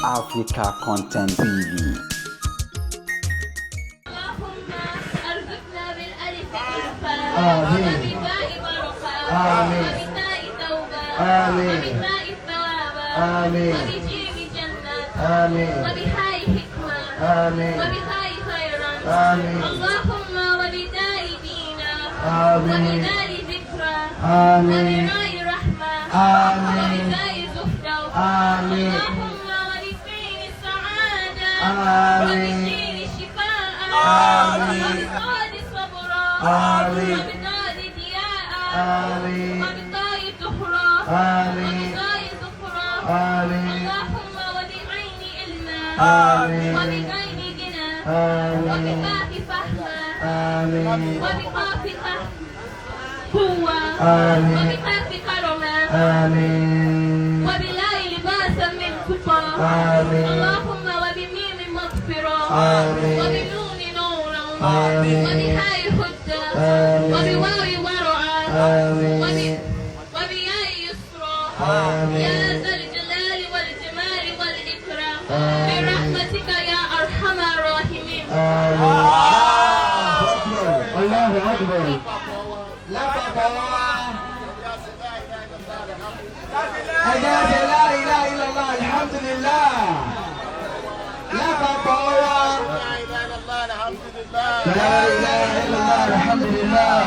Africa Content TV. آمين آمين آمين آمين آمين وبهاي حكمة آمين وبهاي خيرا آمين اللهم وبداء دينا آمين وبداء ذكرى آمين وبداء رحمة آمين وبداء زهدة آمين اللهم وبدين السعادة آمين وبدين الشفاء آمين وبطال صبرا آمين وبطال ضياء آمين وبطال طهرا آمين وبطال ذكرى آمين اللهم وبعين علما آمين وبعين غنى آمين وبكاف فهما آمين وبكاف قوة آمين وبكاف كرما آمين وبلا لباسا من كفى آمين اللهم وبميم مغفرة آمين وبنون نورا آمين وبهاي هدى آمين وبواو ورعا آمين وبياء يسرا آمين يا ذا الجلال والجمال والإكرام آمين. برحمتك يا أرحم الراحمين. الله أكبر. أجاز لا إله إلا الله الحمد لله. لا إله إلا الله الحمد لله. لا إله إلا الله الحمد لله.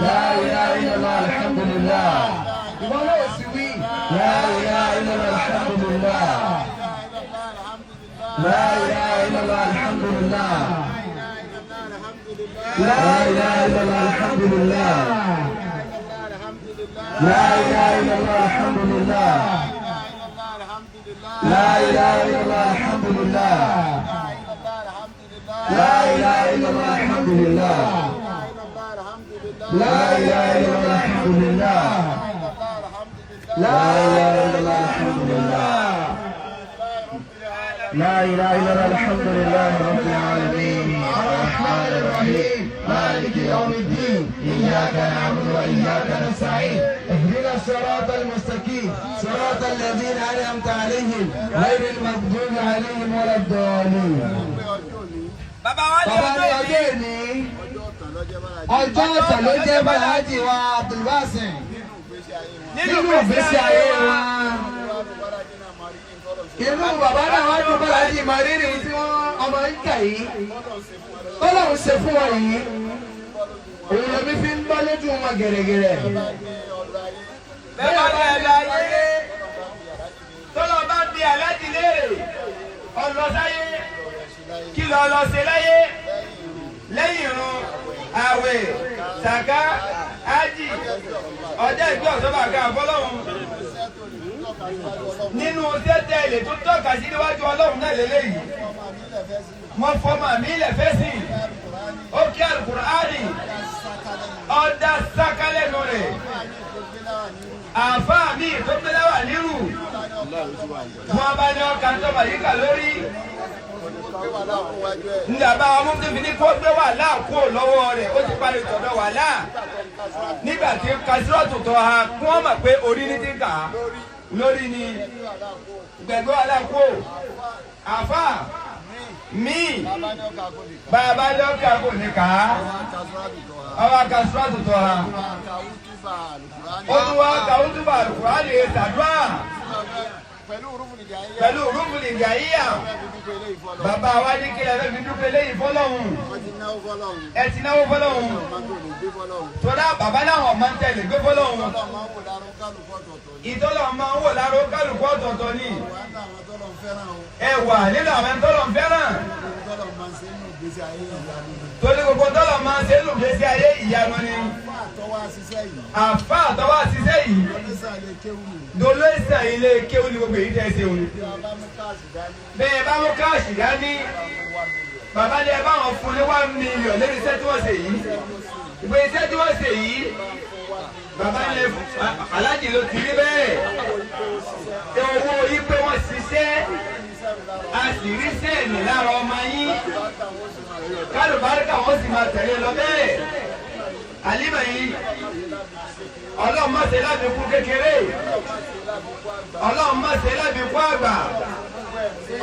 لا إله إلا الله الحمد لله. لا إله إلا الله الحمد لله. لا إله إلا الله الحمد لله. لا إله إلا الله الحمد لله. لا إله إلا الله الحمد لله. لا إله إلا الله الحمد لله. لا إله إلا الله الحمد لله. لا إله إلا الله الحمد لله. لا إله إلا الله الحمد لله رب العالمين الرحمن الرحيم مالك يوم الدين إياك نعبد وإياك نستعين اهدنا الصراط المستقيم صراط الذين أنعمت عليهم غير المغضوب عليهم ولا الضالين. Bàbá ní ọjọ́ ìní ọjọ́ ọ̀tọ̀ ló jẹ́ Bàlájì wa Abdulwasin nínú ìgbésí ayé wa. Inú bàbá náà wá dún Bàlájì Màrírì tí wọ́n ọmọ ń kà yìí. Ọlọ́run ṣe fún wọn yìí. Òun lèmi fi ń bọ́ lójú wọn gẹ̀rẹ́gẹ̀rẹ́. Bẹ́ẹ̀ bá ẹ̀ láyé tọ́lọ́ bá bí Aláàjì léèrè ọlọ́sáyé kí lọ lọ ṣe láyé lẹ́yìn irun àwẹ̀ sàká ájì ọjọ́ ìgbé ọ̀sọ́bà kan fọlọ́run nínú tẹ́tẹ́ ilé tó tọ́ka sí níwájú ọlọ́run náà lélẹ́yìí mo fọmọ mi lẹ́fẹ́ sí ó kí Al-Qur'ani ọ̀dà sákálẹ́nu rẹ̀ àfáà mi tó gbé wà nírù wọn bá ní ọkà tó bàyíkà lórí nígbà àwọn mọ́tò fi ní kó gbé wàhálà kú lọ́wọ́ rẹ̀ ó ti parí tọ̀dọ̀ wàhálà nígbà tí kásírọ̀tù tọ́ ha kí wọ́n mọ̀ pé orí ní ti kà á lórí ni gbẹ̀gbẹ́ wàhálà kú àfà mí bàbá lọ́kà kò ní kà á ọwọ́ kásírọ̀tù tọ́ ha ó tún wá kàwútúbà Al-Qur'ani lè ṣàdúrà pẹ̀lú rúfùlì gàíyà bàbá wa ní kí ẹ fẹ́ fi dúpẹ́ lẹ́yìn fọlọ́hún ẹ ti náwó fọlọ́hún tọ́lá bàbá náà máa ń tẹ̀lé gbé fọlọ́hún ìtọ́lọ̀ máa ń wò láró kálukú ọ̀tọ̀ọ̀tọ̀ ni ẹ wà nínú àwọn tọ́lọ̀ ń fẹ́ràn torí gbogbo tọ́lọ̀ máa ń ṣe nù gbèsè ayé ìyanu ni àfa àtọwọ́ àṣìṣe yìí dolo ìsàn ilé kéwù ni gbogbo èyí tẹ́ ṣe òun. bẹ́ẹ̀ bá mú káàṣì dání bàbá ní ẹ bá wọn fún ní $1 million lórí iṣẹ́ tí wọ́n ṣe yìí ìgbé iṣẹ́ tí wọ́n ṣe yìí bàbá ní Aláàjì ló ti rí bẹ́ẹ̀ owó yìí pé wọ́n ṣiṣẹ́ a sì rí sẹ́ẹ̀nì lára ọmọ yín kálùbáríkà wọ́n sì máa tẹ̀lé lọ bẹ́ẹ̀ àlímọ̀ yìí ọlọ́run má ṣe láti kú kékeré ọlọ́run má ṣe lábì kú àgbà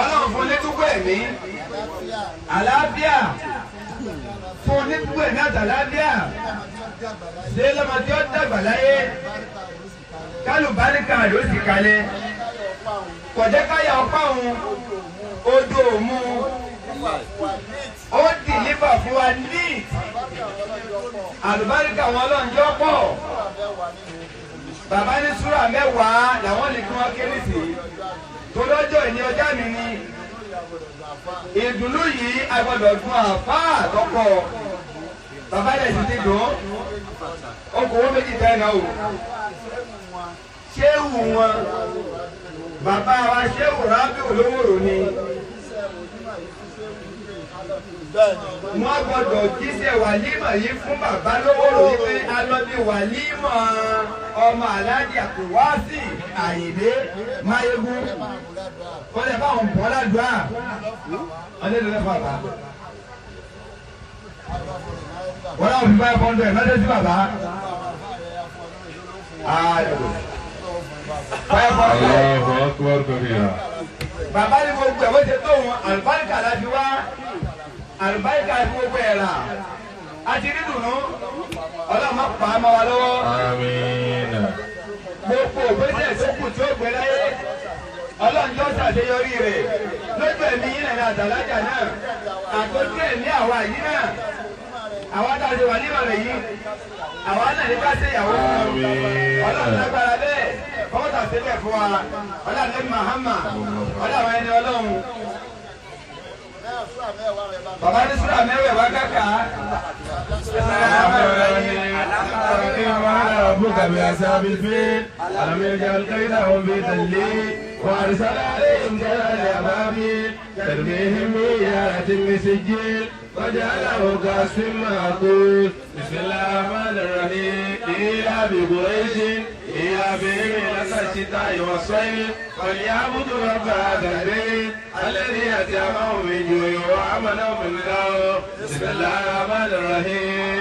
ọlọ́run fún onítúkú ẹ̀mí àlàáfíà fún onítúkú ẹ̀mí àtàlàáfíà ṣé lọ́mọ tí ó dàgbà láyé kálùbáríkà ló sì kalẹ̀ kọjá káyà ọpá òun ojú òmu ó dìlíbà fún wa ní àlùbáríkà wọn lọ́njọ́ pọ̀ bàbá ní súrà mẹ́wàá làwọn lè kí wọ́n kéré sí tó lọ́jọ́ ìní ọjà mi ni ìdùnnú yìí agbọ́dọ̀ dún àfáà tọ́pọ̀ bàbá rẹ̀ sì ti dùn okòwò méjì tẹ́ náà o ṣéwù wọn bàbá wa ṣéwù rábì olówóró ni wọ́n gbọ́dọ̀ jíṣẹ́ wàlímọ̀ yìí fún bàbá lówóró yìí pé alọ́bí wàlímọ̀ ọmọ aláàjì àkùwásì àyìnlé máyégún wọ́n lè bá òun bọ́ ládùúgbà wọ́n lè lọ́lẹ́ bàbá wọ́n láwọn fi báyìí fọ́ndọ̀ ẹ̀ mẹ́tẹ́ sí bàbá. Bàbá ní gbogbo ẹ̀ bó ṣe tó wọn àlùbáríkà la fi wá àlùbáríkà fi gbogbo ẹ̀ rà àti rí dùnú ọlọ́mọ pa á mọ́ wa lọ́wọ́. Gbogbo ògbésẹ̀ tó kù tí ó gbé láyé ọlọ́njọ́ ṣàṣeyọrí rẹ̀ lójú ẹ̀mí yín nàní àtàlájà náà àtọ́jú ẹ̀mí àwa yìí náà àwa tá a ṣe wà nílò rẹ̀ yìí àwa náà ní ká ṣe ìyàwó ọlọ́run lágbára bẹ́ẹ̀ kọ́mọ́tà sílẹ̀ fún wa ọlọ́run ní mahama ọlọ́run ẹni ọlọ́run. Bàbá ní súrà mẹ́wàá wá kàkà. ألم يجعل كيدهم في تدليل وأرسل عليهم جلال أبابيل ترميهم بحجارة من سجيل وجعله كعصف مأكول بسم الله الرحمن الرحيم إيلاف قريش إيلافهم رحلة الشتاء والصيف فليعبدوا رب هذا البيت الذي أطعمهم من جوع وآمنهم من خوف بسم الله الرحمن الرحيم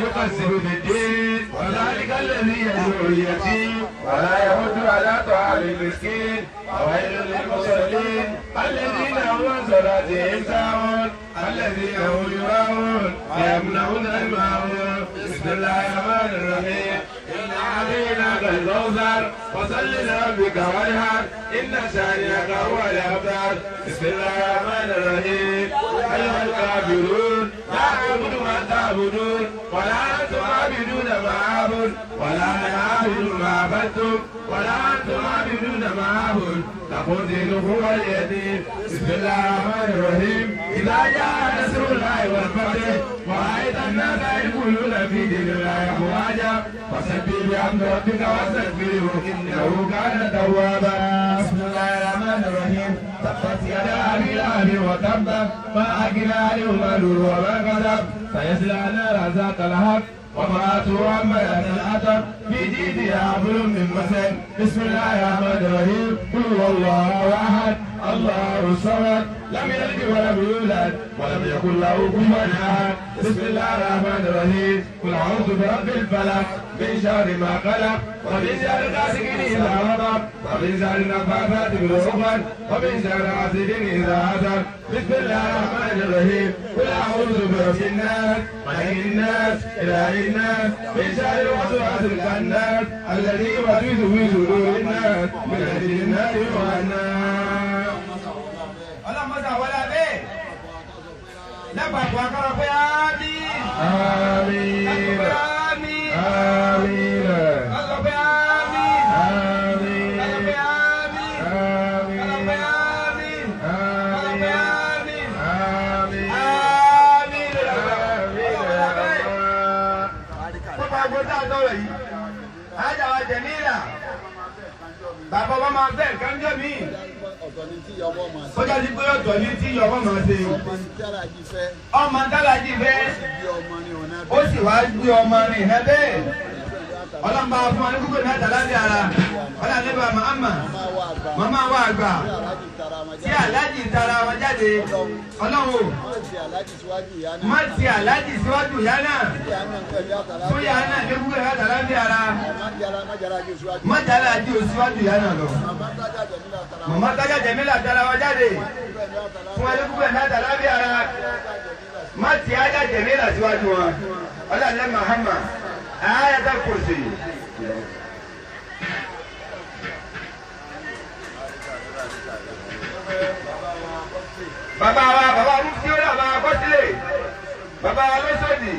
يقسم بالدين وذلك الذي يدعو اليتيم ولا يحض على طعام المسكين وويل للمصلين الذين هم عن صلاتهم ساهون الذين هم يراءون ويمنعون الماعون بسم الله الرحمن الرحيم إنا أعطيناك الكوثر فصل لربك وانحر إن شانئك هو الأبتر بسم الله الرحمن الرحيم أيها الكافرون لا أعبد ما تعبدون ولا أنتم عابدون ما أعبد ولا أنا عابد ما عبدتم ولا أنتم عابدون ما أعبد لكم دينكم ولي بسم الله الرحمن الرحيم إذا جاء نصر الله والفتح ورأيت الناس يدخلون في دين الله أفواجا فسبح بحمد ربك واستغفره إنه كان توابا بسم الله الرحمن الرحيم تبت يدا أبي لهب وتب ما أغنى عنه ماله وما كسب سيصلى نارا ذات لهب وامرأته حمالة الحطب في جيدها حبل من مسد بسم الله الرحمن الرحيم قل هو الله أحد الله الصمد لم يلد ولم يولد ولم يكن له كفوا أحد بسم الله الرحمن الرحيم قل أعوذ برب الفلق من شر ما خلق ومن شر غاسق إذا وقب ومن شر النفاثات في العقد ومن شر حاسد إذا حسد بسم الله الرحمن الرحيم قل أعوذ برب الناس ملك الناس إله الناس من شر الوسواس الخناس الذي يوسوس في صدور الناس من أجل الناس والناس. ọlọ́mọdé àwọn abẹ́ lápapọ̀ akọ́rọ̀ pé àmín. آمين àmín. آمين kọ́sọ̀ pé àmín. آمين kọ́sọ̀ pé àmín. آمين kọ́sọ̀ pé àmín. kọ́sọ̀ pé àmín. آمين àmín. Pápá agbóta àtọ́rọ̀ yìí, ajá wa Jẹ̀mílà, bàbá wa máa bẹ́ẹ̀ kánjọ́ mi. Sọ́jà ti pé ọ̀tọ̀ ní tí ọmọ máa ṣe. Ọmọ dálájì fẹ́, ó sì wá gbé ọmọ rìn náà bẹ́ẹ̀. Ọlọ́mọba fún wa ní kúkú ní àtàlábí ara, ọlọ́mọba Muhammad, màmá wa àgbà tí aláàjì tara wọn jáde ọlọ́run má ti aláàjì síwájú ìyá náà tó yà á náà débúgbò ìyá tàrà ń bí ara má jàlá àjì ò síwájú ìyá náà lọ màmá tájà jẹ̀mílà tara wọn jáde fún ẹdébúgbò ìyá tàrà ń bí ara má ti ájà jẹ̀mílà síwájú wọn ọlọ́run Muhammad ayatul kursi. Bàbá wa mufti ó dà bá a kọ́ sílẹ̀ bàbá wa lọ́sọ̀dì.